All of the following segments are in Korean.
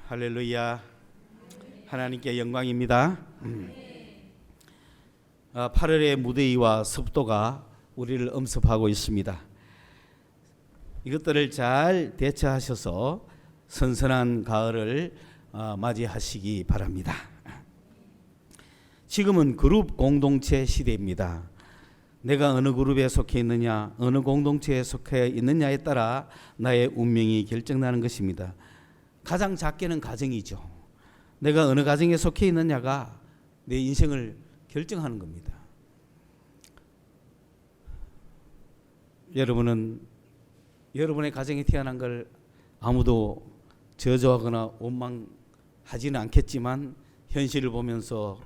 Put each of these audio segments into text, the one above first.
할렐루야. 하나님께 영광입니다. 8월의 무더위와 습도가 우리를 엄습하고 있습니다. 이것들을 잘 대처하셔서 선선한 가을을 맞이하시기 바랍니다. 지금은 그룹 공동체 시대입니다. 내가 어느 그룹에 속해 있느냐, 어느 공동체에 속해 있느냐에 따라 나의 운명이 결정나는 것입니다. 가장 작게는 가정이죠. 내가 어느 가정에 속해 있느냐가 내 인생을 결정하는 겁니다. 여러분은 여러분의 가정에 태어난 걸 아무도 저주하거나 원망하지는 않겠지만 현실을 보면서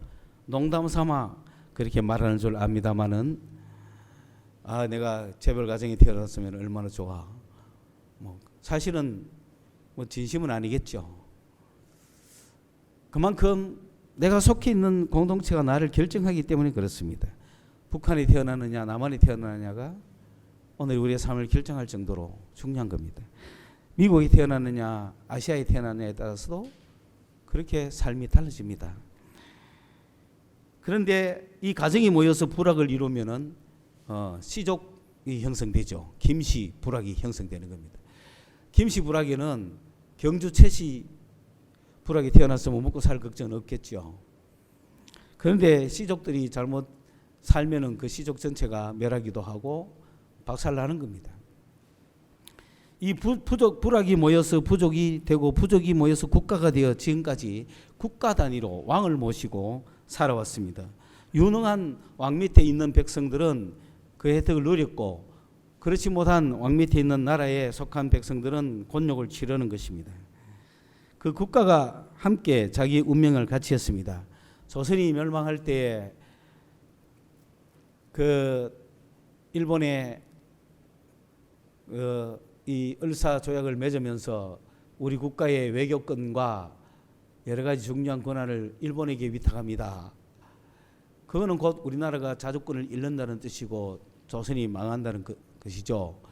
농담 삼아 그렇게 말하는 줄 압니다마는 내가 재벌 가정에 태어났으면 얼마나 좋아. 사실은 진심은 아니겠죠. 그만큼 내가 속해 있는 공동체가 나를 결정하기 때문에 그렇습니다. 북한에 태어나느냐 남한에 태어나느냐가 오늘 우리의 삶을 결정할 정도로 중요한 겁니다. 미국에 태어나느냐 아시아에 태어나느냐에 따라서도 그렇게 삶이 달라집니다. 그런데 이 가정이 모여서 부락을 이루면은 씨족이 형성되죠. 김씨 부락이 형성되는 겁니다. 김씨 부락에는 경주 최씨 부락이 태어났으면 먹고 살 걱정은 없겠죠. 그런데 씨족들이 잘못 살면은 그 씨족 전체가 멸하기도 하고 박살나는 겁니다. 이 부락이 모여서 부족이 되고 부족이 모여서 국가가 되어 지금까지 국가 단위로 왕을 모시고 살아왔습니다. 유능한 왕 밑에 있는 백성들은 그 혜택을 누렸고 그렇지 못한 왕 밑에 있는 나라에 속한 백성들은 곤욕을 치르는 것입니다. 그 국가가 함께 자기 운명을 같이 했습니다. 조선이 멸망할 때에 그 일본의 이 을사조약을 맺으면서 우리 국가의 외교권과 여러 가지 중요한 권한을 일본에게 위탁합니다. 그거는 곧 우리나라가 자주권을 잃는다는 뜻이고 조선이 망한다는 것이죠.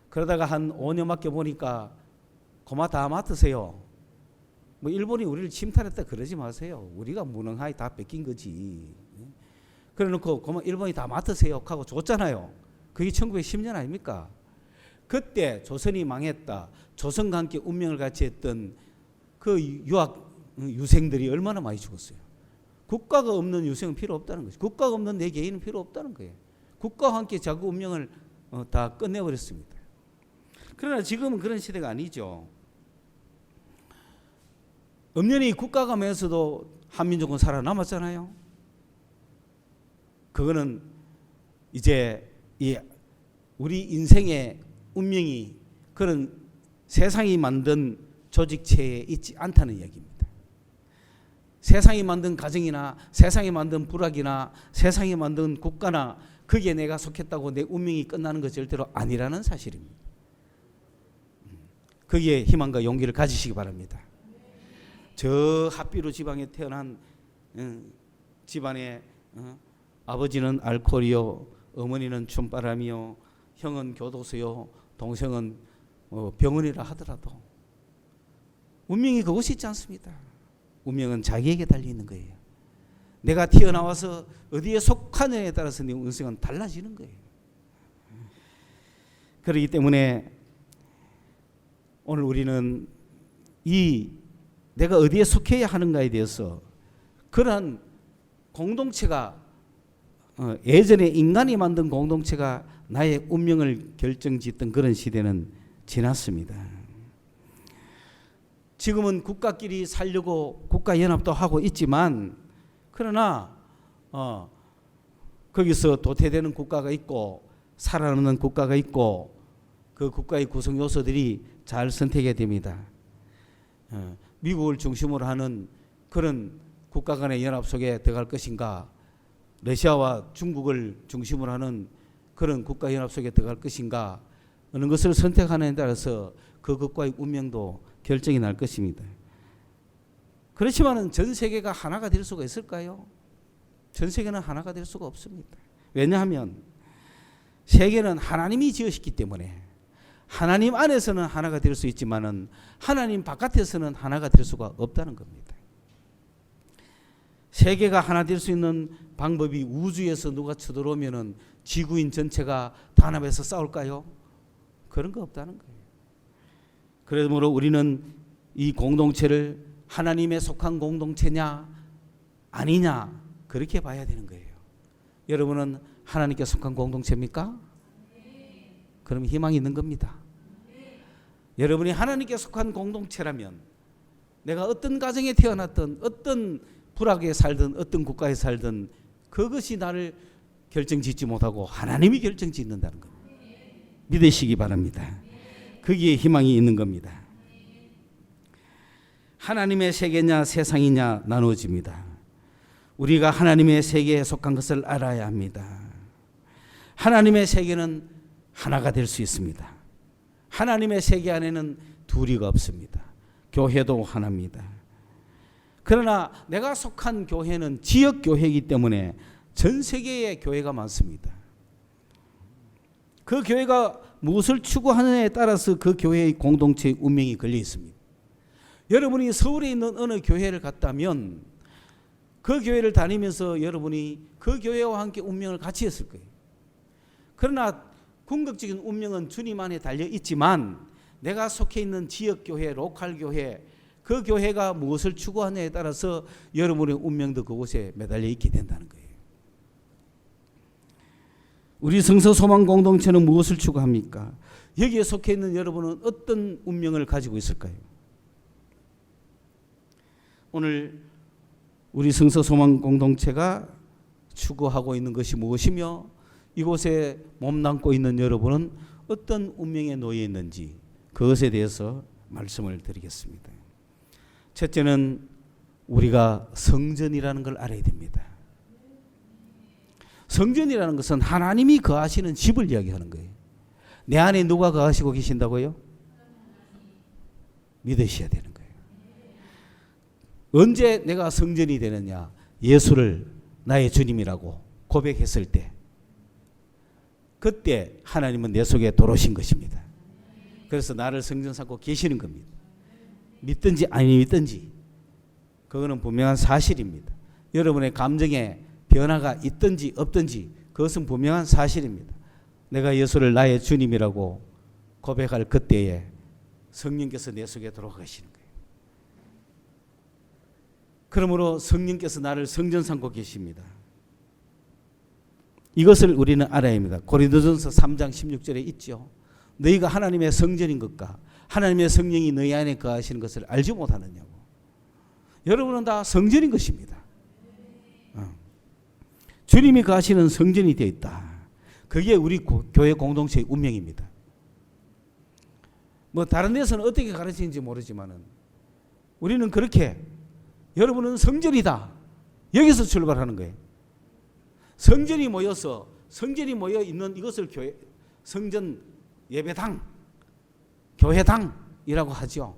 그러다가 한 5년밖에 보니까 고마 다 맡으세요. 일본이 우리를 침탈했다 그러지 마세요. 우리가 무능하게 다 뺏긴 거지. 그래놓고 고마 일본이 다 맡으세요 하고 줬잖아요. 그게 1910년 아닙니까? 그때 조선이 망했다. 조선과 함께 운명을 같이 했던 그 유생들이 얼마나 많이 죽었어요. 국가가 없는 유생은 필요 없다는 거죠. 국가가 없는 내 개인은 필요 없다는 거예요. 국가와 함께 자기 운명을 다 끝내버렸습니다. 그러나 지금은 그런 시대가 아니죠. 엄연히 국가가 면서도 한민족은 살아남았잖아요. 그거는 이제 우리 인생의 운명이 그런 세상이 만든 조직체에 있지 않다는 얘기입니다. 세상이 만든 가정이나 세상이 만든 부락이나 세상이 만든 국가나 거기에 내가 속했다고 내 운명이 끝나는 것 절대로 아니라는 사실입니다. 거기에 희망과 용기를 가지시기 바랍니다. 저 핫비루 지방에 태어난 집안의 아버지는 알코올이요, 어머니는 춤바람이요, 형은 교도소요, 동생은 병원이라 하더라도 운명이 그것이 있지 않습니다. 운명은 자기에게 달려있는 거예요. 내가 튀어나와서 어디에 속하느냐에 따라서 내 인생은 달라지는 거예요. 그렇기 때문에 오늘 우리는 내가 어디에 속해야 하는가에 대해서 그런 공동체가 예전에 인간이 만든 공동체가 나의 운명을 결정짓던 그런 시대는 지났습니다. 지금은 국가끼리 살려고 국가연합도 하고 있지만 그러나 거기서 도태되는 국가가 있고 살아남는 국가가 있고 그 국가의 구성 요소들이 잘 선택해야 됩니다. 미국을 중심으로 하는 그런 국가 간의 연합 속에 들어갈 것인가, 러시아와 중국을 중심으로 하는 그런 국가 연합 속에 들어갈 것인가, 어느 것을 선택하느냐에 따라서 그 국가의 운명도 결정이 날 것입니다. 그렇지만은 전 세계가 하나가 될 수가 있을까요? 전 세계는 하나가 될 수가 없습니다. 왜냐하면 세계는 하나님이 지으셨기 때문에 하나님 안에서는 하나가 될 수 있지만은 하나님 바깥에서는 하나가 될 수가 없다는 겁니다. 세계가 하나 될 수 있는 방법이 우주에서 누가 쳐들어오면은 지구인 전체가 단합해서 싸울까요? 그런 거 없다는 거예요. 그러므로 우리는 이 공동체를 하나님에 속한 공동체냐 아니냐 그렇게 봐야 되는 거예요. 여러분은 하나님께 속한 공동체입니까? 그럼 희망이 있는 겁니다. 여러분이 하나님께 속한 공동체라면 내가 어떤 가정에 태어났든 어떤 불악에 살든 어떤 국가에 살든 그것이 나를 결정짓지 못하고 하나님이 결정짓는다는 겁니다. 믿으시기 바랍니다. 거기에 희망이 있는 겁니다. 하나님의 세계냐 세상이냐 나누어집니다. 우리가 하나님의 세계에 속한 것을 알아야 합니다. 하나님의 세계는 하나가 될 수 있습니다. 하나님의 세계 안에는 둘이가 없습니다. 교회도 하나입니다. 그러나 내가 속한 교회는 지역 교회이기 때문에 전 세계에 교회가 많습니다. 그 교회가 무엇을 추구하느냐에 따라서 그 교회의 공동체의 운명이 걸려 있습니다. 여러분이 서울에 있는 어느 교회를 갔다면 그 교회를 다니면서 여러분이 그 교회와 함께 운명을 같이 했을 거예요. 그러나 궁극적인 운명은 주님 안에 달려 있지만 내가 속해 있는 지역 교회, 로컬 교회, 그 교회가 무엇을 추구하느냐에 따라서 여러분의 운명도 그곳에 매달려 있게 된다는 거예요. 우리 성서 소망 공동체는 무엇을 추구합니까? 여기에 속해 있는 여러분은 어떤 운명을 가지고 있을까요? 오늘 우리 성서 소망 공동체가 추구하고 있는 것이 무엇이며 이곳에 몸담고 있는 여러분은 어떤 운명에 놓여 있는지 그것에 대해서 말씀을 드리겠습니다. 첫째는 우리가 성전이라는 걸 알아야 됩니다. 성전이라는 것은 하나님이 거하시는 집을 이야기하는 거예요. 내 안에 누가 거하시고 계신다고요? 믿으셔야 되는 거예요. 언제 내가 성전이 되느냐? 예수를 나의 주님이라고 고백했을 때 그때 하나님은 내 속에 들어오신 것입니다. 그래서 나를 성전 삼고 계시는 겁니다. 믿든지 아니 믿든지 그거는 분명한 사실입니다. 여러분의 감정에 변화가 있든지 없든지 그것은 분명한 사실입니다. 내가 예수를 나의 주님이라고 고백할 그때에 성령께서 내 속에 들어가시는 거예요. 그러므로 성령께서 나를 성전 삼고 계십니다. 이것을 우리는 알아야 합니다. 고린도전서 3장 16절에 있죠. 너희가 하나님의 성전인 것과 하나님의 성령이 너희 안에 거하시는 것을 알지 못하느냐고. 여러분은 다 성전인 것입니다. 주님이 거하시는 성전이 되어 있다. 그게 우리 교회 공동체의 운명입니다. 뭐 다른 데서는 어떻게 가르치는지 모르지만은 우리는 그렇게 여러분은 성전이다. 여기서 출발하는 거예요. 성전이 모여서 성전이 모여 있는 이것을 교회 성전 예배당, 교회당이라고 하죠.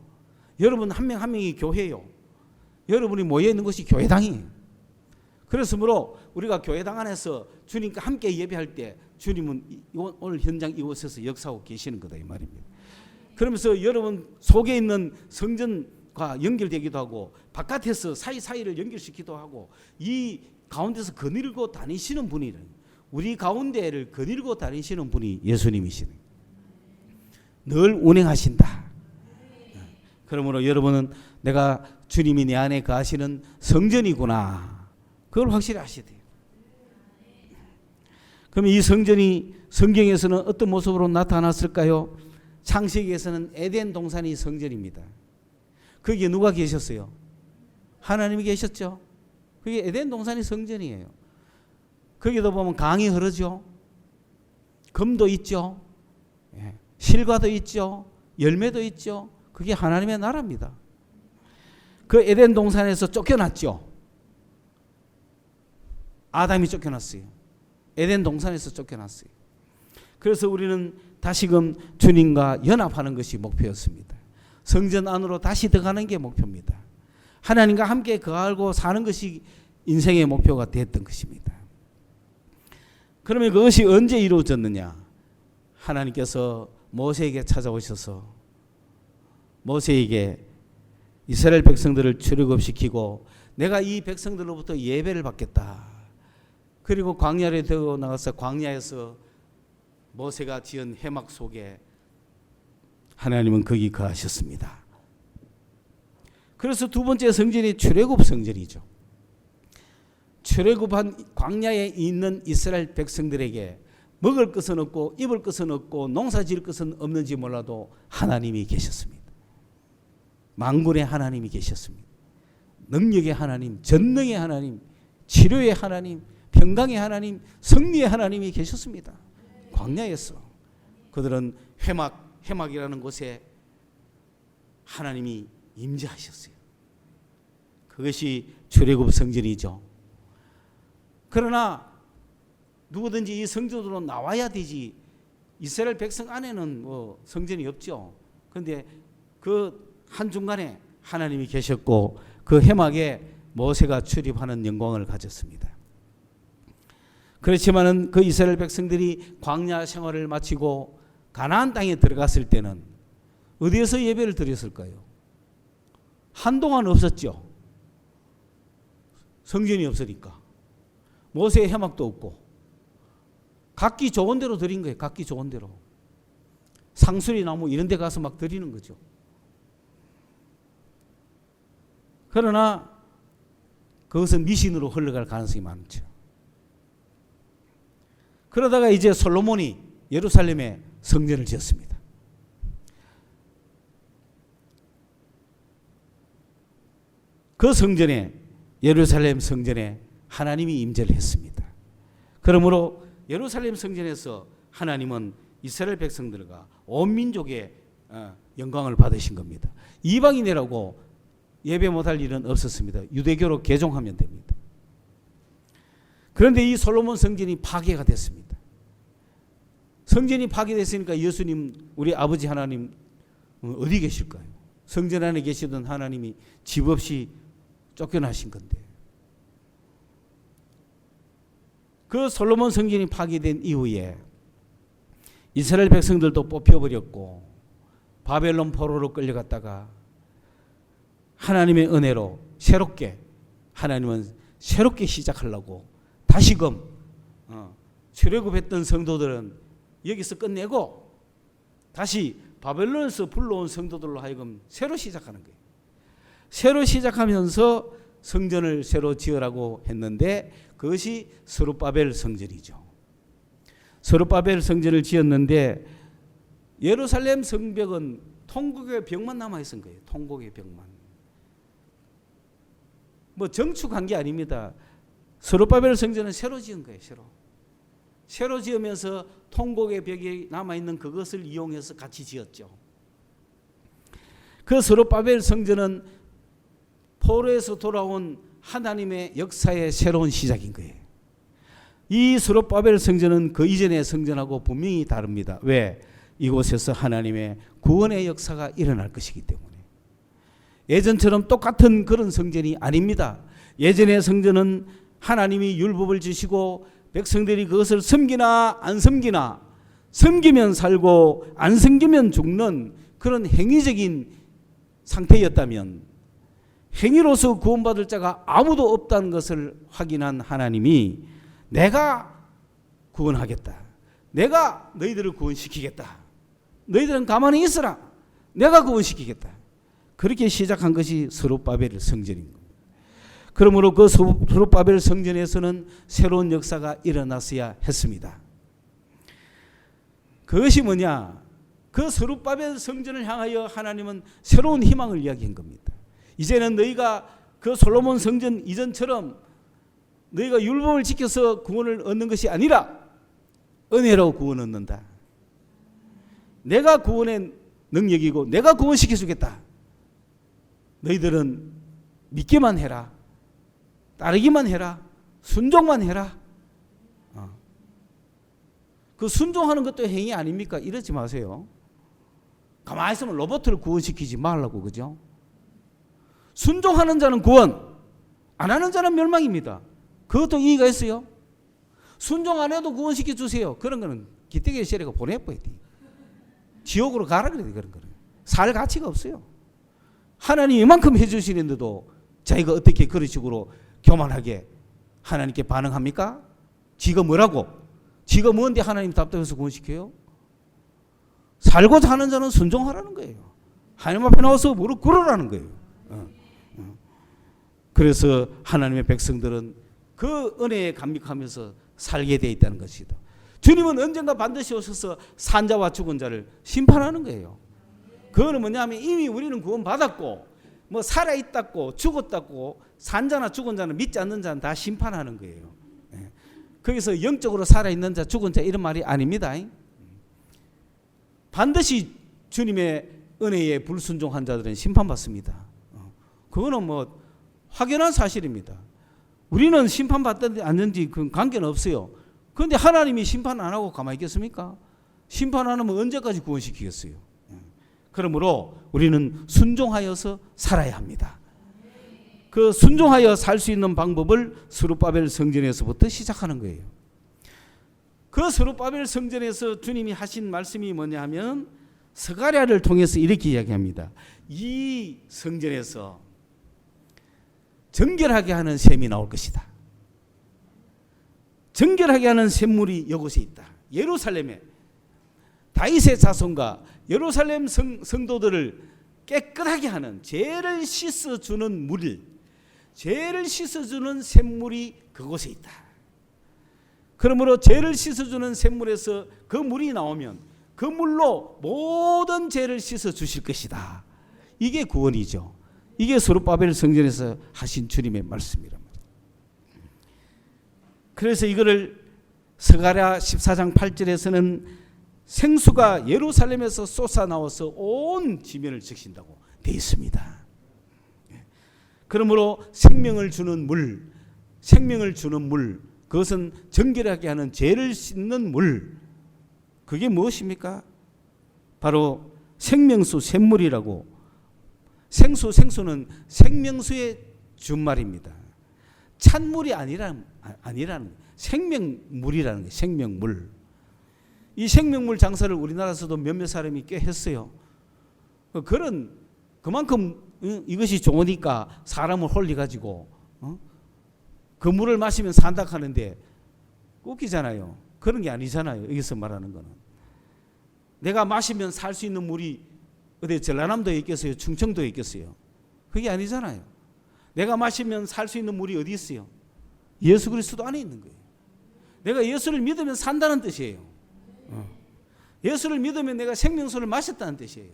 여러분 한 명 한 명이 교회요. 여러분이 모여 있는 것이 교회당이에요. 그래서므로 우리가 교회당 안에서 주님과 함께 예배할 때 주님은 오늘 현장 이곳에서 역사하고 계시는 거다 이 말입니다. 그러면서 여러분 속에 있는 성전과 연결되기도 하고 바깥에서 사이사이를 연결시키기도 하고 이 가운데서 거닐고 다니시는 분이 우리 가운데를 거닐고 다니시는 분이 예수님이시네. 늘 운행하신다. 그러므로 여러분은 내가 주님이 내 안에 거하시는 성전이구나. 그걸 확실히 아셔야 돼요. 그럼 이 성전이 성경에서는 어떤 모습으로 나타났을까요? 창세기에서는 에덴 동산이 성전입니다. 거기에 누가 계셨어요? 하나님이 계셨죠. 그게 에덴 동산이 성전이에요. 거기도 보면 강이 흐르죠. 금도 있죠. 실과도 있죠. 열매도 있죠. 그게 하나님의 나라입니다. 그 에덴 동산에서 쫓겨났죠. 아담이 쫓겨났어요. 에덴 동산에서 쫓겨났어요. 그래서 우리는 다시금 주님과 연합하는 것이 목표였습니다. 성전 안으로 다시 들어가는 게 목표입니다. 하나님과 함께 거하고 사는 것이 인생의 목표가 됐던 것입니다. 그러면 그것이 언제 이루어졌느냐? 하나님께서 모세에게 찾아오셔서 모세에게 이스라엘 백성들을 출애굽시키고 내가 이 백성들로부터 예배를 받겠다. 그리고 광야를 들고 나가서 광야에서 모세가 지은 회막 속에 하나님은 거기 거하셨습니다. 그래서 두 번째 성전이 출애굽 성전이죠. 출애굽한 광야에 있는 이스라엘 백성들에게 먹을 것은 없고 입을 것은 없고 농사 지을 것은 없는지 몰라도 하나님이 계셨습니다. 만군의 하나님이 계셨습니다. 능력의 하나님, 전능의 하나님, 치료의 하나님, 평강의 하나님, 승리의 하나님이 계셨습니다. 광야에서 그들은 회막이라는 곳에 하나님이 임재하셨어요. 그것이 출애굽 성전이죠. 그러나 누구든지 이 성전으로 나와야 되지. 이스라엘 백성 안에는 뭐 성전이 없죠. 그런데 그 한중간에 하나님이 계셨고 그 회막에 모세가 출입하는 영광을 가졌습니다. 그렇지만은 그 이스라엘 백성들이 광야 생활을 마치고 가나안 땅에 들어갔을 때는 어디에서 예배를 드렸을까요? 한동안 없었죠. 성전이 없으니까. 모세의 회막도 없고 각기 좋은 대로 드린 거예요. 각기 좋은 대로. 상수리 나무 이런 데 가서 막 드리는 거죠. 그러나 그것은 미신으로 흘러갈 가능성이 많죠. 그러다가 이제 솔로몬이 예루살렘에 성전을 지었습니다. 그 성전에 예루살렘 성전에 하나님이 임재를 했습니다. 그러므로 예루살렘 성전에서 하나님은 이스라엘 백성들과 온 민족의 영광을 받으신 겁니다. 이방인이라고 예배 못할 일은 없었습니다. 유대교로 개종하면 됩니다. 그런데 이 솔로몬 성전이 파괴가 됐습니다. 성전이 파괴됐으니까 예수님 우리 아버지 하나님 어디 계실까요? 성전 안에 계시던 하나님이 집 없이 쫓겨나신 건데 그 솔로몬 성전이 파괴된 이후에 이스라엘 백성들도 뽑혀버렸고 바벨론 포로로 끌려갔다가 하나님의 은혜로 하나님은 새롭게 시작하려고 다시금 출애굽했던 성도들은 여기서 끝내고 다시 바벨론에서 불러온 성도들로 하여금 새로 시작하는 거예요. 새로 시작하면서 성전을 새로 지으라고 했는데 그것이 스룹바벨 성전이죠. 스룹바벨 성전을 지었는데 예루살렘 성벽은 통곡의 벽만 남아있은 거예요. 통곡의 벽만. 뭐 정축한 게 아닙니다. 스룹바벨 성전은 새로 지은 거예요. 새로 지으면서 통곡의 벽이 남아있는 그것을 이용해서 같이 지었죠. 그 스룹바벨 성전은 포로에서 돌아온 하나님의 역사의 새로운 시작인 거예요. 이 스룹바벨 성전은 그 이전의 성전하고 분명히 다릅니다. 왜? 이곳에서 하나님의 구원의 역사가 일어날 것이기 때문에. 예전처럼 똑같은 그런 성전이 아닙니다. 예전의 성전은 하나님이 율법을 주시고 백성들이 그것을 섬기나 안 섬기나, 섬기면 살고 안 섬기면 죽는 그런 행위적인 상태였다면 행위로서 구원받을 자가 아무도 없다는 것을 확인한 하나님이 내가 구원하겠다. 내가 너희들을 구원시키겠다. 너희들은 가만히 있으라. 내가 구원시키겠다. 그렇게 시작한 것이 스룹바벨 성전인 겁니다. 그러므로 그 스룹바벨 성전에서는 새로운 역사가 일어났어야 했습니다. 그것이 뭐냐? 그 스룹바벨 성전을 향하여 하나님은 새로운 희망을 이야기한 겁니다. 이제는 너희가 그 솔로몬 성전 이전처럼 너희가 율법을 지켜서 구원을 얻는 것이 아니라 은혜로 구원 얻는다. 내가 구원의 능력이고 내가 구원시켜 주겠다. 너희들은 믿기만 해라. 따르기만 해라. 순종만 해라. 그 순종하는 것도 행위 아닙니까? 이러지 마세요. 가만히 있으면 로봇을 구원시키지 말라고, 그죠? 순종하는 자는 구원, 안 하는 자는 멸망입니다. 그것도 이의가 있어요. 순종 안 해도 구원시켜 주세요. 그런 거는 기대기 시래가 보내버려야 돼. 지옥으로 가라 그래요. 그런 거는 살 가치가 없어요. 하나님이 이만큼 해주시는데도 자기가 어떻게 그런 식으로 교만하게 하나님께 반응합니까? 지가 뭐라고? 지가 뭔데 하나님 답답해서 구원시켜요? 살고자 하는 자는 순종하라는 거예요. 하나님 앞에 나와서 무릎 꿇으라는 거예요. 그래서 하나님의 백성들은 그 은혜에 감격하면서 살게 돼 있다는 것이다. 주님은 언젠가 반드시 오셔서 산자와 죽은 자를 심판하는 거예요. 그거는 뭐냐면 이미 우리는 구원 받았고 뭐 살아있다고 죽었다고 산자나 죽은 자는 믿지 않는 자는 다 심판하는 거예요. 거기서 영적으로 살아있는 자 죽은 자 이런 말이 아닙니다. 반드시 주님의 은혜에 불순종한 자들은 심판받습니다. 그거는 뭐 확연한 사실입니다. 우리는 심판받든지 않는지 그 관계는 없어요. 그런데 하나님이 심판 안 하고 가만히 있겠습니까? 심판 안 하면 언제까지 구원시키겠어요? 그러므로 우리는 순종하여서 살아야 합니다. 그 순종하여 살 수 있는 방법을 스룹바벨 성전에서부터 시작하는 거예요. 그 스룹바벨 성전에서 주님이 하신 말씀이 뭐냐 하면 스가랴를 통해서 이렇게 이야기합니다. 이 성전에서 정결하게 하는 셈이 나올 것이다. 정결하게 하는 샘물이 이곳에 있다. 예루살렘에 다윗의 자손과 예루살렘 성도들을 깨끗하게 하는 죄를 씻어주는 물, 죄를 씻어주는 샘물이 그곳에 있다. 그러므로 죄를 씻어주는 샘물에서 그 물이 나오면 그 물로 모든 죄를 씻어주실 것이다. 이게 구원이죠. 이게 스룹바벨 성전에서 하신 주님의 말씀이란 말이에요. 그래서 이거를 스가랴 14장 8절에서는 생수가 예루살렘에서 솟아나와서 온 지면을 적신다고 되어 있습니다. 그러므로 생명을 주는 물, 생명을 주는 물, 그것은 정결하게 하는 죄를 씻는 물, 그게 무엇입니까? 바로 생명수 샘물이라고. 생수는 생명수의 준말입니다. 찬물이 아니라는 생명물이라는 거예요. 생명물. 이 생명물 장사를 우리나라에서도 몇몇 사람이 꽤 했어요. 그만큼 이것이 좋으니까 사람을 홀려가지고 그 물을 마시면 산다 하는데 웃기잖아요. 그런 게 아니잖아요. 여기서 말하는 거는. 내가 마시면 살 수 있는 물이 어디 전라남도에 있겠어요? 충청도에 있겠어요? 그게 아니잖아요. 내가 마시면 살 수 있는 물이 어디 있어요? 예수 그리스도 안에 있는 거예요. 내가 예수를 믿으면 산다는 뜻이에요. 예수를 믿으면 내가 생명수를 마셨다는 뜻이에요.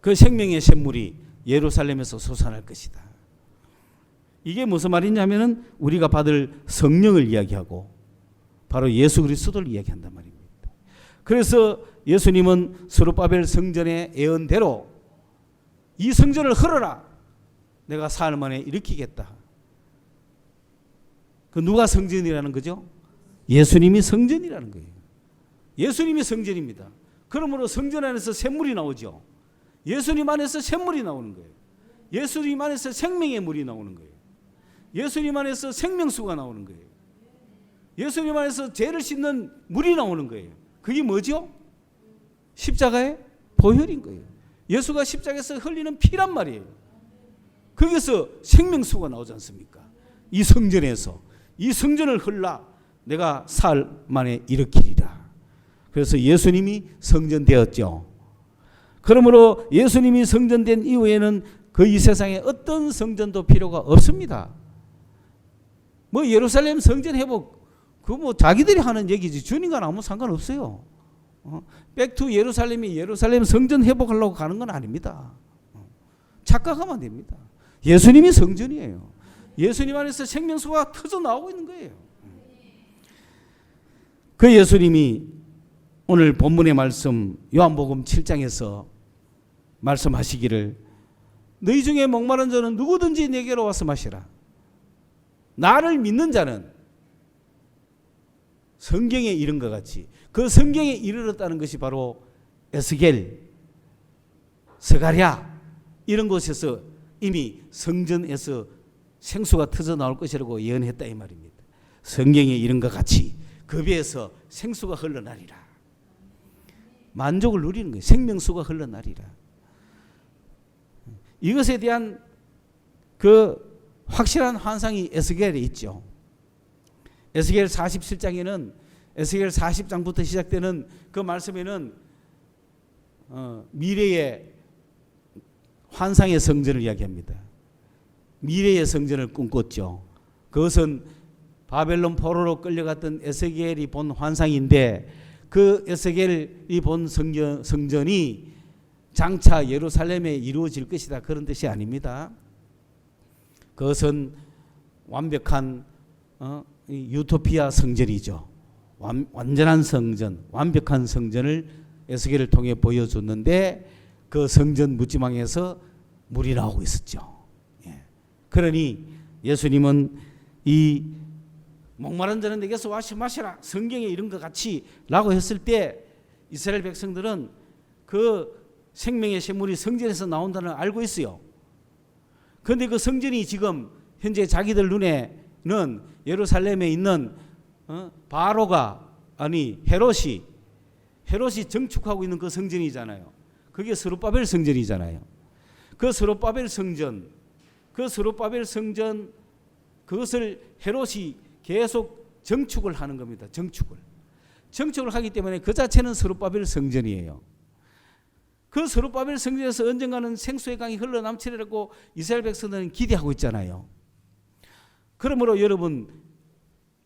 그 생명의 샘물이 예루살렘에서 솟아날 것이다. 이게 무슨 말이냐면은 우리가 받을 성령을 이야기하고 바로 예수 그리스도를 이야기한단 말입니다. 그래서 예수님은 스룹바벨 성전의 예언대로 이 성전을 헐어라. 내가 사흘 만에 일으키겠다. 그 누가 성전이라는 거죠? 예수님이 성전이라는 거예요. 예수님이 성전입니다. 그러므로 성전 안에서 샘물이 나오죠. 예수님 안에서 샘물이 나오는 거예요. 예수님 안에서 생명의 물이 나오는 거예요. 예수님 안에서 생명수가 나오는 거예요. 예수님 안에서 죄를 씻는 물이 나오는 거예요. 그게 뭐죠? 십자가의 보혈인 거예요. 예수가 십자가에서 흘리는 피란 말이에요. 거기서 생명수가 나오지 않습니까? 이 성전에서 이 성전을 흘라 내가 사흘 만에 일으키리라. 그래서 예수님이 성전되었죠. 그러므로 예수님이 성전된 이후에는 그 이 세상에 어떤 성전도 필요가 없습니다. 뭐 예루살렘 성전 회복 그거 뭐 자기들이 하는 얘기지 주님과 아무 상관없어요. 백투 예루살렘이 예루살렘 성전 회복하려고 가는 건 아닙니다. 착각하면 안 됩니다. 예수님이 성전이에요. 예수님 안에서 생명수가 터져 나오고 있는 거예요. 그 예수님이 오늘 본문의 말씀 요한복음 7장에서 말씀하시기를 너희 중에 목마른 자는 누구든지 내게로 와서 마시라. 나를 믿는 자는 성경에 이른 것 같이 그 성경에 이르렀다는 것이 바로 에스겔, 스가랴 이런 곳에서 이미 성전에서 생수가 터져 나올 것이라고 예언했다 이 말입니다. 성경에 이른 것 같이 그 배에서 생수가 흘러나리라. 만족을 누리는 거예요. 생명수가 흘러나리라. 이것에 대한 그 확실한 환상이 에스겔에 있죠. 에스겔 47장에는 에스겔 40장부터 시작되는 그 말씀에는 미래의 환상의 성전을 이야기합니다. 미래의 성전을 꿈꿨죠. 그것은 바벨론 포로로 끌려갔던 에스겔이 본 환상인데 그 에스겔이 본 성전이 장차 예루살렘에 이루어질 것이다. 그런 뜻이 아닙니다. 그것은 완벽한 유토피아 성전이죠. 완전한 성전, 완벽한 성전을 에스겔을 통해 보여줬는데 그 성전 묻지망에서 물이 나오고 있었죠. 그러니 예수님은 이 목마른 자는 내게서 마시라 성경에 이런 것 같이 라고 했을 때 이스라엘 백성들은 그 생명의 샘물이 성전에서 나온다는 걸 알고 있어요. 그런데 그 성전이 지금 현재 자기들 눈에는 예루살렘에 있는 바로가 아니 헤롯이 정축하고 있는 그 성전이잖아요. 그게 스룹바벨 성전이잖아요. 그 스룹바벨 성전 그것을 헤롯이 계속 정축을 하는 겁니다. 정축을 하기 때문에 그 자체는 스룹바벨 성전이에요. 그 스룹바벨 성전에서 언젠가는 생수의 강이 흘러넘치리라고 이스라엘 백성들은 기대하고 있잖아요. 그러므로 여러분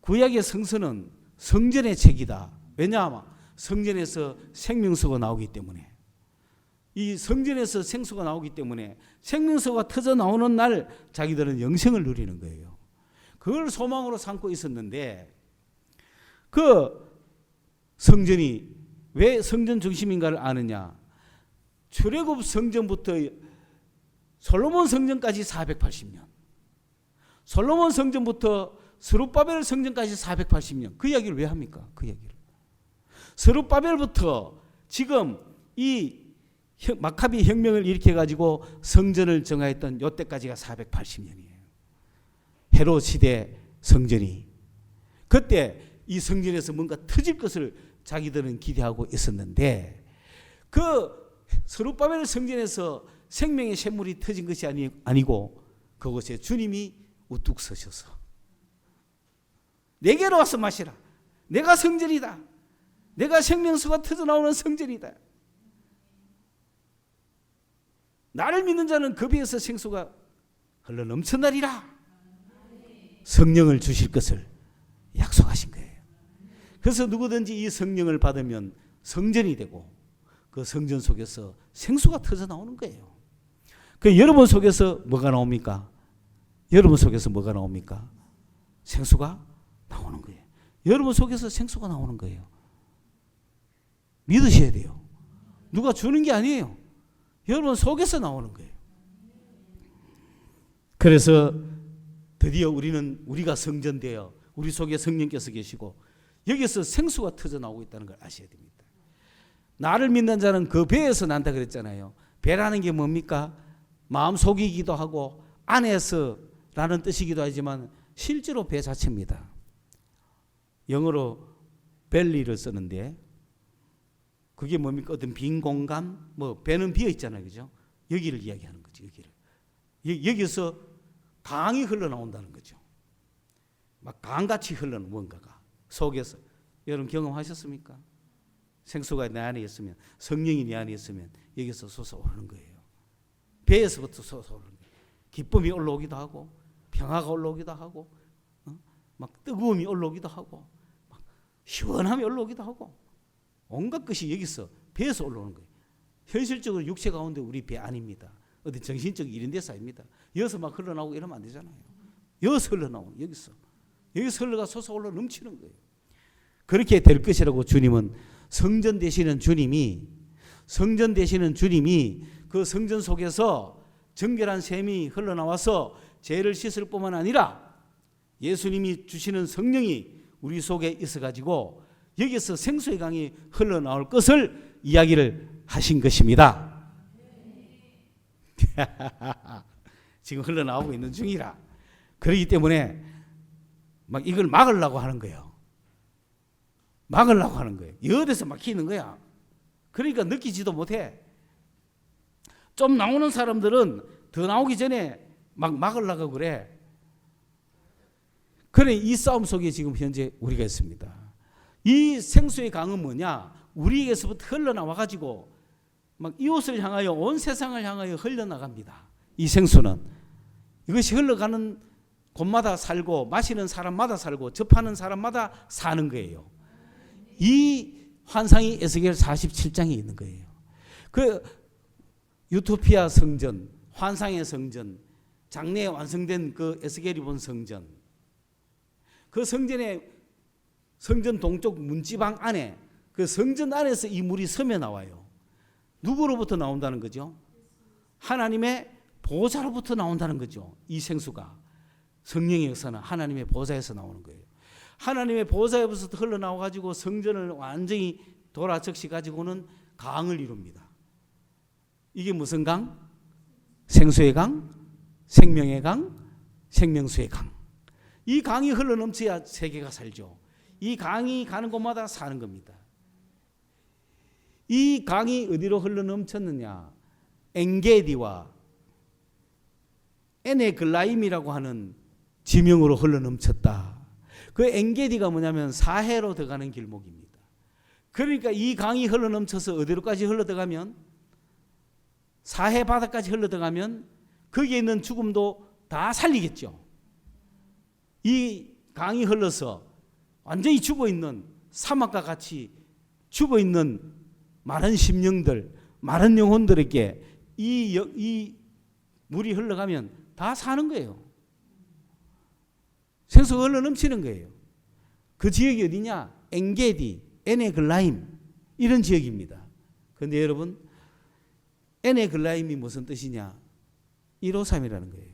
구약의 성서는 성전의 책이다. 왜냐하면 성전에서 생명수가 나오기 때문에 이 성전에서 생수가 나오기 때문에 생명수가 터져 나오는 날 자기들은 영생을 누리는 거예요. 그걸 소망으로 삼고 있었는데 그 성전이 왜 성전 중심인가를 아느냐? 출애굽 성전부터 솔로몬 성전까지 480년, 솔로몬 성전부터 스룹바벨 성전까지 480년. 그 이야기를 왜 합니까? 그 이야기를. 스룹바벨부터 지금 이 마카비 혁명을 일으켜가지고 성전을 정하였던 이때까지가 480년이에요. 헤롯 시대 성전이. 그때 이 성전에서 뭔가 터질 것을 자기들은 기대하고 있었는데 그 스룹바벨 성전에서 생명의 샘물이 터진 것이 아니고 그곳에 주님이 우뚝 서셔서 내게로 와서 마시라. 내가 성전이다. 내가 생명수가 터져나오는 성전이다. 나를 믿는 자는 그 배에서 생수가 흘러넘쳐나리라. 성령을 주실 것을 약속하신 거예요. 그래서 누구든지 이 성령을 받으면 성전이 되고 그 성전 속에서 생수가 터져나오는 거예요. 그 여러분 속에서 뭐가 나옵니까? 여러분 속에서 뭐가 나옵니까? 생수가 나오는 거예요. 여러분 속에서 생수가 나오는 거예요. 믿으셔야 돼요. 누가 주는 게 아니에요. 여러분 속에서 나오는 거예요. 그래서 드디어 우리가 성전되어 우리 속에 성령께서 계시고 여기서 생수가 터져 나오고 있다는 걸 아셔야 됩니다. 나를 믿는 자는 그 배에서 난다 그랬잖아요. 배라는 게 뭡니까? 마음속이기도 하고 안에서라는 뜻이기도 하지만 실제로 배 자체입니다. 영어로 벨리를 쓰는데 그게 뭡니까? 어떤 빈 공간, 배는 비어 있잖아요, 그죠? 여기를 이야기하는 거죠, 여기를. 여기서 강이 흘러나온다는 거죠. 막 강같이 흘러는 뭔가가 속에서. 여러분 경험하셨습니까? 생수가 내 안에 있으면, 성령이 내 안에 있으면 여기서 솟아오르는 거예요. 배에서부터 솟아오르는 거예요. 기쁨이 올라오기도 하고, 평화가 올라오기도 하고, 막 뜨거움이 올라오기도 하고, 막 시원함이 올라오기도 하고, 온갖 것이 여기서 배에서 올라오는 거예요. 현실적으로 육체 가운데 우리 배 아닙니다. 어디 정신적 이런 데서 아닙니다. 여기서 막 흘러나오고 이러면 안 되잖아요. 여기서 흘러나오는, 여기서 흘러가 솟아올라 넘치는 거예요. 그렇게 될 것이라고 주님은 성전 되시는 주님이 그 성전 속에서 정결한 샘이 흘러나와서 죄를 씻을 뿐만 아니라 예수님이 주시는 성령이 우리 속에 있어가지고 여기서 생수의 강이 흘러나올 것을 이야기를 하신 것입니다. 지금 흘러나오고 있는 중이라. 그렇기 때문에 막 이걸 막으려고 하는 거예요. 막으려고 하는 거예요. 여기서 막히는 거야. 그러니까 느끼지도 못해. 좀 나오는 사람들은 더 나오기 전에 막 막으려고 그래. 그래, 이 싸움 속에 지금 현재 우리가 있습니다. 이 생수의 강은 뭐냐? 우리에게서부터 흘러나와가지고 막 이웃을 향하여 온 세상을 향하여 흘러나갑니다. 이 생수는 이것이 흘러가는 곳마다 살고 마시는 사람마다 살고 접하는 사람마다 사는 거예요. 이 환상이 에스겔 47장에 있는 거예요. 그 유토피아 성전, 환상의 성전, 장래에 완성된 그 에스겔이 본 성전, 그 성전의 성전 동쪽 문지방 안에, 그 성전 안에서 이 물이 서며 나와요. 누구로부터 나온다는 거죠? 하나님의 보좌로부터 나온다는 거죠. 이 생수가 성령의 역사는 하나님의 보좌에서 나오는 거예요. 하나님의 보좌에서 흘러나와 가지고 성전을 완전히 돌아적시 가지고는 강을 이룹니다. 이게 무슨 강? 생수의 강, 생명의 강, 생명수의 강. 이 강이 흘러넘쳐야 세계가 살죠. 이 강이 가는 곳마다 사는 겁니다. 이 강이 어디로 흘러넘쳤느냐? 엔게디와 에네글라임이라고 하는 지명으로 흘러넘쳤다. 그 엔게디가 뭐냐면 사해로 들어가는 길목입니다. 그러니까 이 강이 흘러넘쳐서 어디로까지 흘러들어가면, 사해 바다까지 흘러들어가면 거기에 있는 죽음도 다 살리겠죠. 이 강이 흘러서 완전히 죽어있는 사막과 같이 죽어있는 많은 심령들, 많은 영혼들에게 이 물이 흘러가면 다 사는 거예요. 생수가 흘러넘치는 거예요. 그 지역이 어디냐? 엔게디, 에네글라임, 이런 지역입니다. 그런데 여러분, 에네글라임이 무슨 뜻이냐? 153이라는 거예요.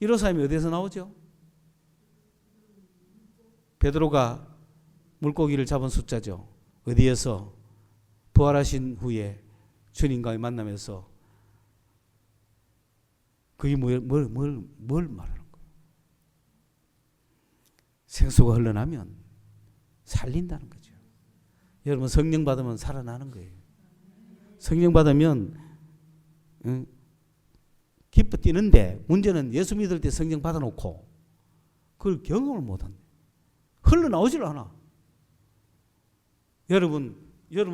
153이 어디서 나오죠? 베드로가 물고기를 잡은 숫자죠. 어디에서? 부활하신 후에 주님과의 만남에서. 그게 뭘 말하는 거예요? 생수가 흘러나면 살린다는 거죠. 여러분, 성령 받으면 살아나는 거예요. 성령 받으면 기뻐 뛰는데, 문제는 예수 믿을 때 성령 받아놓고 그걸 경험을 못한대. 흘러나오질 않아. 여러분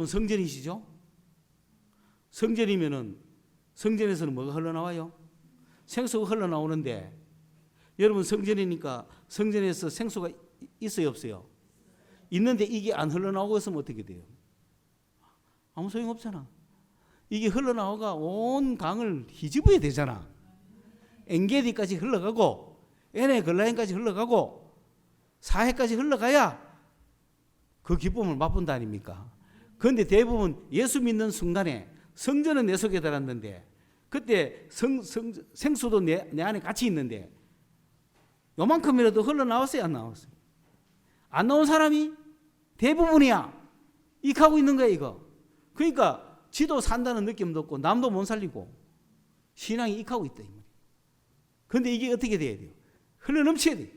성전이시죠? 성전이면은 성전에서는 뭐가 흘러나와요? 생수가 흘러나오는데, 여러분 성전이니까 성전에서 생수가 있어요, 없어요? 있는데 이게 안 흘러나오고 있으면 어떻게 돼요? 아무 소용없잖아. 이게 흘러나오가 온 강을 뒤집어야 되잖아. 엔게디까지 흘러가고 에네글라임까지 흘러가고 사해까지 흘러가야 그 기쁨을 맛본다 아닙니까? 그런데 대부분 예수 믿는 순간에 성전은 내 속에 들었는데, 그때 생수도 내 안에 같이 있는데 요만큼이라도 흘러나왔어요, 안 나왔어요? 안 나온 사람이 대부분이야. 익하고 있는 거야, 이거. 그러니까 지도 산다는 느낌도 없고 남도 못 살리고 신앙이 익하고 있다, 이 말이에요. 그런데 이게 어떻게 돼야 돼요? 흘러넘쳐야 돼.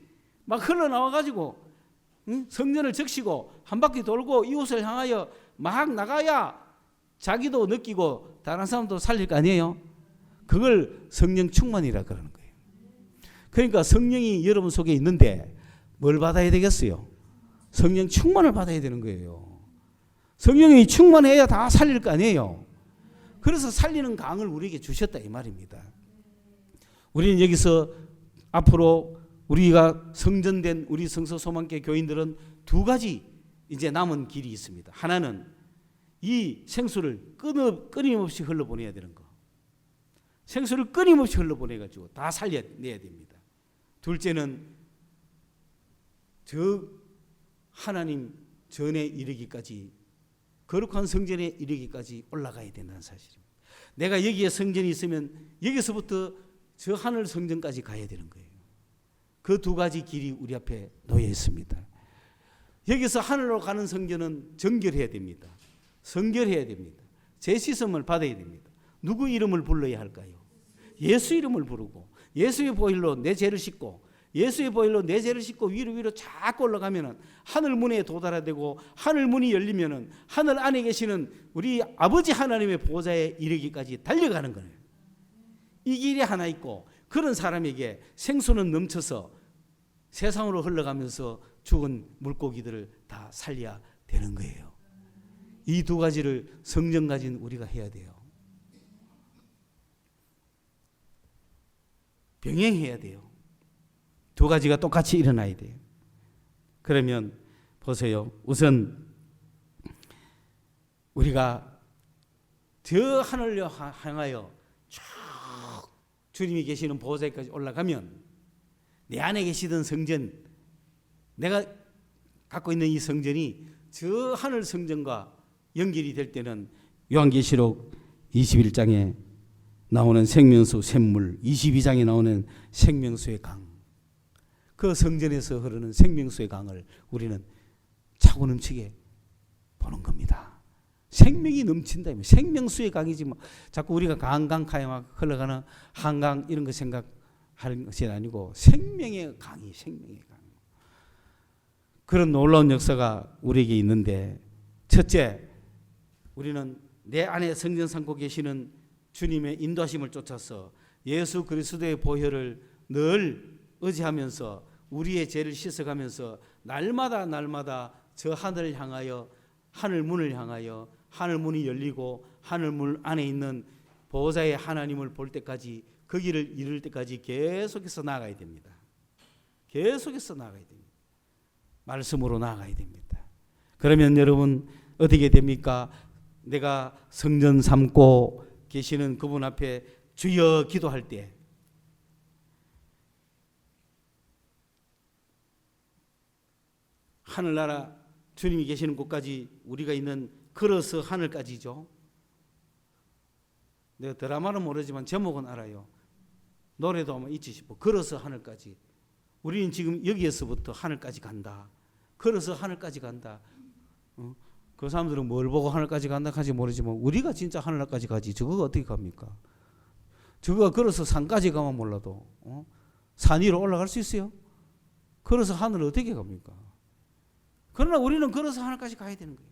막 흘러나와가지고 성전을 적시고 한 바퀴 돌고 이웃을 향하여 막 나가야 자기도 느끼고 다른 사람도 살릴 거 아니에요? 그걸 성령 충만이라 그러는 거예요. 그러니까 성령이 여러분 속에 있는데 뭘 받아야 되겠어요? 성령 충만을 받아야 되는 거예요. 성령이 충만해야 다 살릴 거 아니에요. 그래서 살리는 강을 우리에게 주셨다, 이 말입니다. 우리는 여기서 앞으로 우리가 성전된 우리 성서소망교 교인들은 두 가지 이제 남은 길이 있습니다. 하나는 이 생수를 끊임없이 흘러보내야 되는 거. 생수를 끊임없이 흘러보내가지고 다 살려내야 됩니다. 둘째는 저 하나님 전에 이르기까지, 거룩한 성전에 이르기까지 올라가야 된다는 사실입니다. 내가 여기에 성전이 있으면 여기서부터 저 하늘 성전까지 가야 되는 거예요. 그 두 가지 길이 우리 앞에 놓여 있습니다. 여기서 하늘로 가는 성전은 정결해야 됩니다. 성결해야 됩니다. 제시성을 받아야 됩니다. 누구 이름을 불러야 할까요? 예수 이름을 부르고 예수의 보혈로 내 죄를 씻고 예수의 보혈로 내 죄를 씻고 위로 자꾸 올라가면은 하늘 문에 도달하되고 하늘 문이 열리면은 하늘 안에 계시는 우리 아버지 하나님의 보좌에 이르기까지 달려가는 거예요. 이 길이 하나 있고 그런 사람에게 생수는 넘쳐서 세상으로 흘러가면서 죽은 물고기들을 다 살려야 되는 거예요. 이 두 가지를 성령 가진 우리가 해야 돼요. 병행해야 돼요. 두 가지가 똑같이 일어나야 돼요. 그러면 보세요. 우선 우리가 저 하늘을 향하여 쭉 주님이 계시는 보좌까지 올라가면 내 안에 계시던 성전, 내가 갖고 있는 이 성전이 저 하늘 성전과 연결이 될 때는 요한계시록 21장에 나오는 생명수 샘물, 22장에 나오는 생명수의 강, 그 성전에서 흐르는 생명수의 강을 우리는 차고 넘치게 보는 겁니다. 생명이 넘친다면 생명수의 강이지 뭐 자꾸 우리가 강강가에 막 흘러가는 한강 이런 거 생각하는 것이 아니고 생명의 강이 생명의 강. 그런 놀라운 역사가 우리에게 있는데, 첫째, 우리는 내 안에 성전 삼고 계시는 주님의 인도하심을 쫓아서 예수 그리스도의 보혈을 늘 의지하면서 우리의 죄를 씻어가면서 날마다 저 하늘을 향하여, 하늘 문을 향하여, 하늘 문이 열리고 하늘 문 안에 있는 보호자의 하나님을 볼 때까지, 거기를 이룰 때까지 계속해서 나아가야 됩니다. 계속해서 나아가야 됩니다. 말씀으로 나아가야 됩니다. 그러면 여러분 어떻게 됩니까? 내가 성전 삼고 계시는 그분 앞에 주여 기도할 때 하늘나라 주님이 계시는 곳까지 우리가 있는 걸어서 하늘까지죠. 내가 드라마는 모르지만 제목은 알아요. 노래도 한번 잊지 싶어. 걸어서 하늘까지. 우리는 지금 여기에서부터 하늘까지 간다. 걸어서 하늘까지 간다. 그 사람들은 뭘 보고 하늘까지 간다 하지 모르지만 우리가 진짜 하늘까지 가지. 저거가 어떻게 갑니까? 저거가 걸어서 산까지 가면 몰라도 산 위로 올라갈 수 있어요? 걸어서 하늘을 어떻게 갑니까? 그러나 우리는 걸어서 하늘까지 가야 되는 거예요.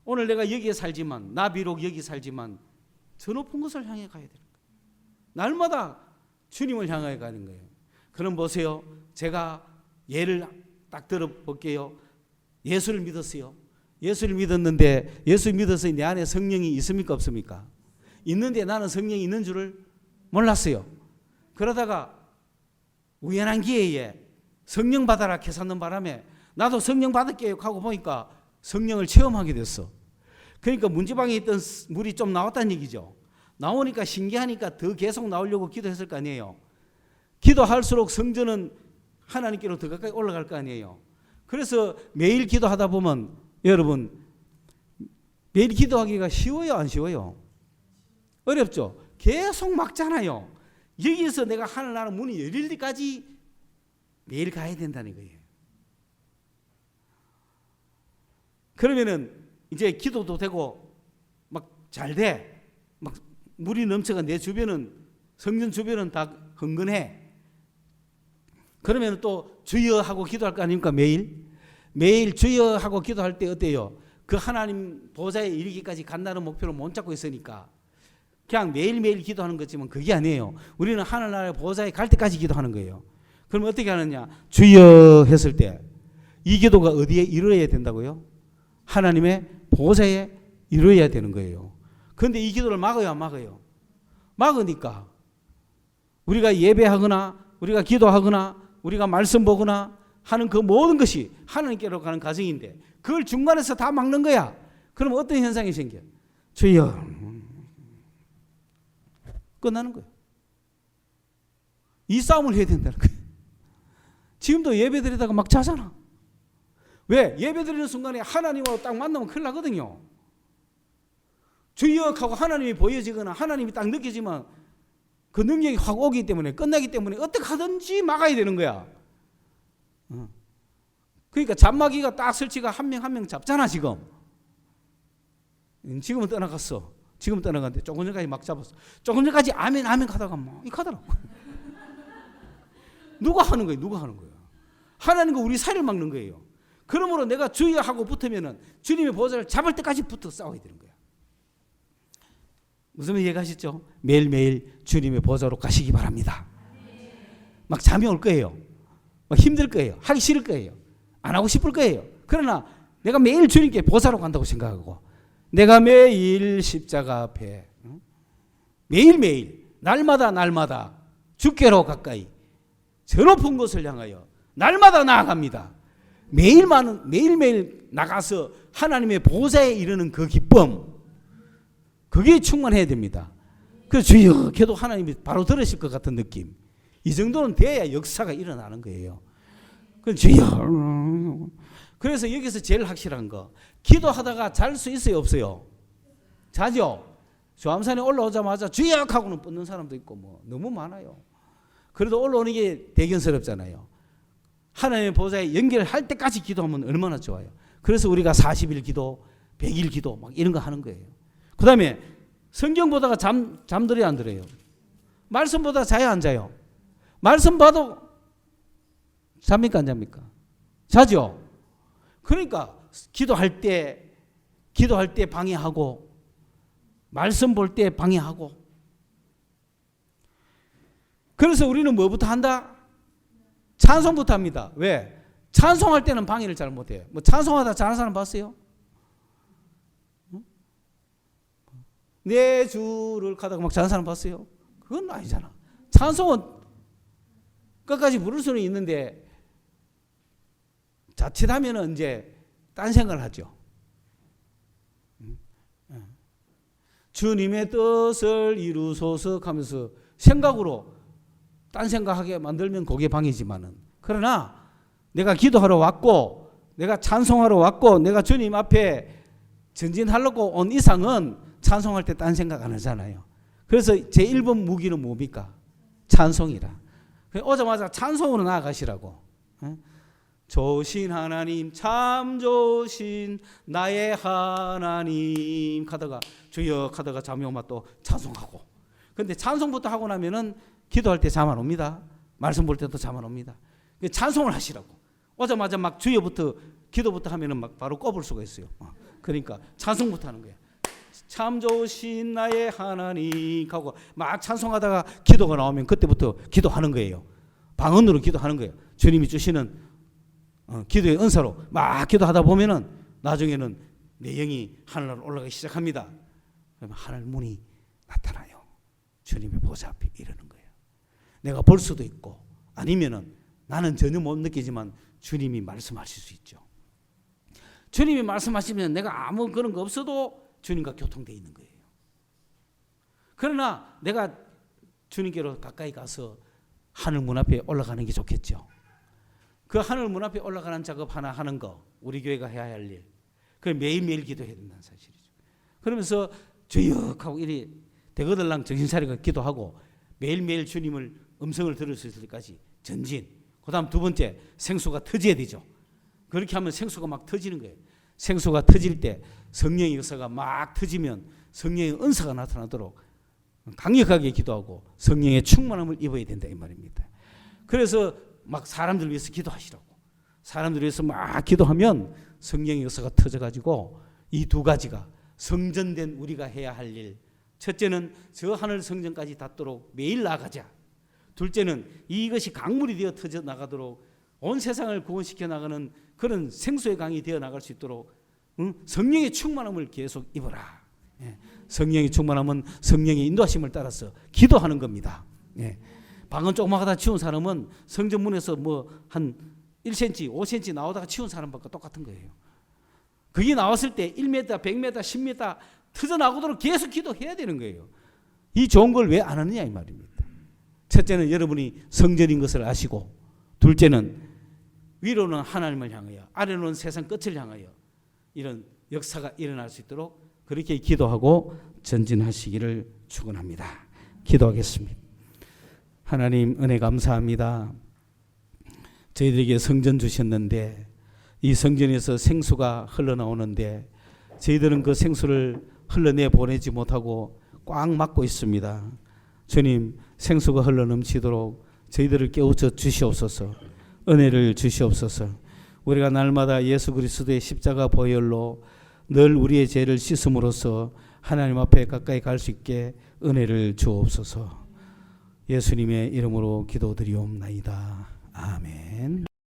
오늘 내가 여기에 살지만, 나 비록 여기 살지만 저 높은 곳을 향해 가야 되는 거예요. 날마다 주님을 향해 가는 거예요. 그럼 보세요. 제가 예를 딱 들어볼게요. 예수를 믿었어요. 예수를 믿었는데, 예수 믿어서 내 안에 성령이 있습니까 없습니까? 있는데 나는 성령이 있는 줄을 몰랐어요. 그러다가 우연한 기회에 성령 받아라 캐사는 바람에 나도 성령 받을게요 하고 보니까 성령을 체험하게 됐어. 그러니까 문지방에 있던 물이 좀 나왔다는 얘기죠. 나오니까 신기하니까 더 계속 나오려고 기도했을 거 아니에요. 기도할수록 성전은 하나님께로 더 가까이 올라갈 거 아니에요. 그래서 매일 기도하다 보면 여러분, 매일 기도하기가 쉬워요 안 쉬워요? 어렵죠? 계속 막잖아요. 여기서 내가 하늘나라 문이 열릴 때까지 매일 가야 된다는 거예요. 그러면은 이제 기도도 되고 막 잘 돼. 막 물이 넘쳐가 내 주변은, 성전 주변은 다 흥건해. 그러면 또 주여 하고 기도할 거 아닙니까? 매일 주여 하고 기도할 때 어때요? 그 하나님 보좌에 이르기까지 간다는 목표를 못 잡고 있으니까 그냥 매일매일 기도하는 거지만 그게 아니에요. 우리는 하늘나라의 보좌에 갈 때까지 기도하는 거예요. 그럼 어떻게 하느냐? 주여 했을 때 이 기도가 어디에 이루어야 된다고요? 하나님의 보좌에 이루어야 되는 거예요. 그런데 이 기도를 막아요 안 막아요? 막으니까 우리가 예배하거나 우리가 기도하거나 우리가 말씀 보거나 하는 그 모든 것이 하나님께로 가는 과정인데 그걸 중간에서 다 막는 거야. 그럼 어떤 현상이 생겨? 주여 끝나는 거예요. 이 싸움을 해야 된다는 거예요. 지금도 예배 드리다가 막 자잖아. 왜? 예배 드리는 순간에 하나님하고 딱 만나면 큰일 나거든요. 주여 하고 하나님이 보여지거나 하나님이 딱 느껴지면 그 능력이 확 오기 때문에, 끝나기 때문에 어떻게 하든지 막아야 되는 거야. 그러니까 잡마귀가 딱 설치가 한 명 한 명 잡잖아 지금. 지금은 떠나갔어. 지금 떠나갔는데 조금 전까지 막 잡았어. 조금 전까지 아멘 아멘 하다가 막 이 가더라고. 누가 하는 거예요? 누가 하는 거예요? 하나님과 우리 사이를 막는 거예요. 그러므로 내가 주여 하고 붙으면은 주님의 보좌를 잡을 때까지 붙어 싸워야 되는 거예요. 무슨 말 이해가시죠? 매일매일 주님의 보좌로 가시기 바랍니다. 막 잠이 올 거예요. 막 힘들 거예요. 하기 싫을 거예요. 안 하고 싶을 거예요. 그러나 내가 매일 주님께 보좌로 간다고 생각하고 내가 매일 십자가 앞에 매일매일 날마다 주께로 가까이 저 높은 곳을 향하여 날마다 나아갑니다. 매일매일 나가서 하나님의 보좌에 이르는 그 기쁨, 그게 충만해야 됩니다. 그래서 주여 기도 하나님이 바로 들으실 것 같은 느낌, 이 정도는 돼야 역사가 일어나는 거예요. 그래서 주여. 그래서 여기서 제일 확실한 거, 기도하다가 잘 수 있어요 없어요? 자죠. 조암산에 올라오자마자 주여 하고는 뻗는 사람도 있고 뭐 너무 많아요. 그래도 올라오는 게 대견스럽잖아요. 하나님의 보좌에 연결할 때까지 기도하면 얼마나 좋아요. 그래서 우리가 40일 기도, 100일 기도 막 이런 거 하는 거예요. 그 다음에 성경 보다가 잠들어야 안 들어요? 말씀 보다가 자야 안 자요? 말씀 봐도 잡니까 안 잡니까? 자죠. 그러니까 기도할 때 방해하고 말씀 볼 때 방해하고. 그래서 우리는 뭐부터 한다? 찬송부터 합니다. 왜? 찬송할 때는 방해를 잘 못해요. 뭐 찬송하다 잘하는 사람 봤어요? 내 주를 가다가 막 잘하는 사람 봤어요? 그건 아니잖아. 찬송은 끝까지 부를 수는 있는데 자칫하면은 이제 딴 생각을 하죠. 주님의 뜻을 이루소서 하면서 생각으로 딴 생각하게 만들면 그게 방해지만은, 그러나 내가 기도하러 왔고 내가 찬송하러 왔고 내가 주님 앞에 전진하려고 온 이상은 찬송할 때 딴 생각 안 하잖아요. 그래서 제1번 무기는 뭡니까? 찬송이라. 오자마자 찬송으로 나아가시라고. 좋으신 하나님, 참 좋으신 나의 하나님 하다가 주여 하다가 잠이 오면 또 찬송하고. 근데 찬송부터 하고 나면은 기도할 때 잠 안 옵니다. 말씀 볼 때도 잠 안 옵니다. 찬송을 하시라고. 오자마자 막 주여부터 기도부터 하면은 막 바로 꼽을 수가 있어요. 그러니까 찬송부터 하는 거예요. 참 좋으신 나의 하나님 하고 막 찬송하다가 기도가 나오면 그때부터 기도하는 거예요. 방언으로 기도하는 거예요. 주님이 주시는 기도의 은사로 막 기도하다 보면은 나중에는 내 영이 하늘로 올라가기 시작합니다. 그러면 하늘 문이 나타나요. 주님의 보좌 앞에 이르는 거예요. 내가 볼 수도 있고 아니면은 나는 전혀 못 느끼지만 주님이 말씀하실 수 있죠. 주님이 말씀하시면 내가 아무 그런 거 없어도 주님과 교통되어 있는 거예요. 그러나 내가 주님께로 가까이 가서 하늘 문 앞에 올라가는 게 좋겠죠. 그 하늘 문 앞에 올라가는 작업 하나 하는 거, 우리 교회가 해야 할 일, 그걸 매일매일 기도해야 된다는 사실이죠. 그러면서 주여 하고 이리 대거들랑 정신 차리고 기도하고 매일매일 주님을 음성을 들을 수 있을 때까지 전진. 그 다음 두 번째, 생수가 터져야 되죠. 그렇게 하면 생수가 막 터지는 거예요. 생수가 터질 때 성령의 역사가 막 터지면 성령의 은사가 나타나도록 강력하게 기도하고 성령의 충만함을 입어야 된다 이 말입니다. 그래서 막 사람들 위해서 기도하시라고. 사람들 위해서 막 기도하면 성령의 역사가 터져가지고 이 두 가지가 성전된 우리가 해야 할 일. 첫째는 저 하늘 성전까지 닿도록 매일 나가자. 둘째는 이것이 강물이 되어 터져 나가도록 온 세상을 구원시켜 나가는 그런 생수의 강이 되어 나갈 수 있도록 성령의 충만함을 계속 입어라. 성령의 충만함은 성령의 인도하심을 따라서 기도하는 겁니다. 방언 조그마하다 치운 사람은 성전문에서 뭐 한 1cm, 5cm 나오다가 치운 사람과 똑같은 거예요. 그게 나왔을 때 1m, 100m, 10m 터져나오도록 계속 기도해야 되는 거예요. 이 좋은 걸 왜 안 하느냐 이 말입니다. 첫째는 여러분이 성전인 것을 아시고, 둘째는 위로는 하나님을 향하여, 아래로는 세상 끝을 향하여 이런 역사가 일어날 수 있도록 그렇게 기도하고 전진하시기를 축원합니다. 기도하겠습니다. 하나님 은혜 감사합니다. 저희들에게 성전 주셨는데 이 성전에서 생수가 흘러나오는데 저희들은 그 생수를 흘러내 보내지 못하고 꽉 막고 있습니다. 주님, 생수가 흘러넘치도록 저희들을 깨우쳐 주시옵소서. 은혜를 주시옵소서. 우리가 날마다 예수 그리스도의 십자가 보혈로 늘 우리의 죄를 씻음으로써 하나님 앞에 가까이 갈 수 있게 은혜를 주옵소서. 예수님의 이름으로 기도드리옵나이다. 아멘.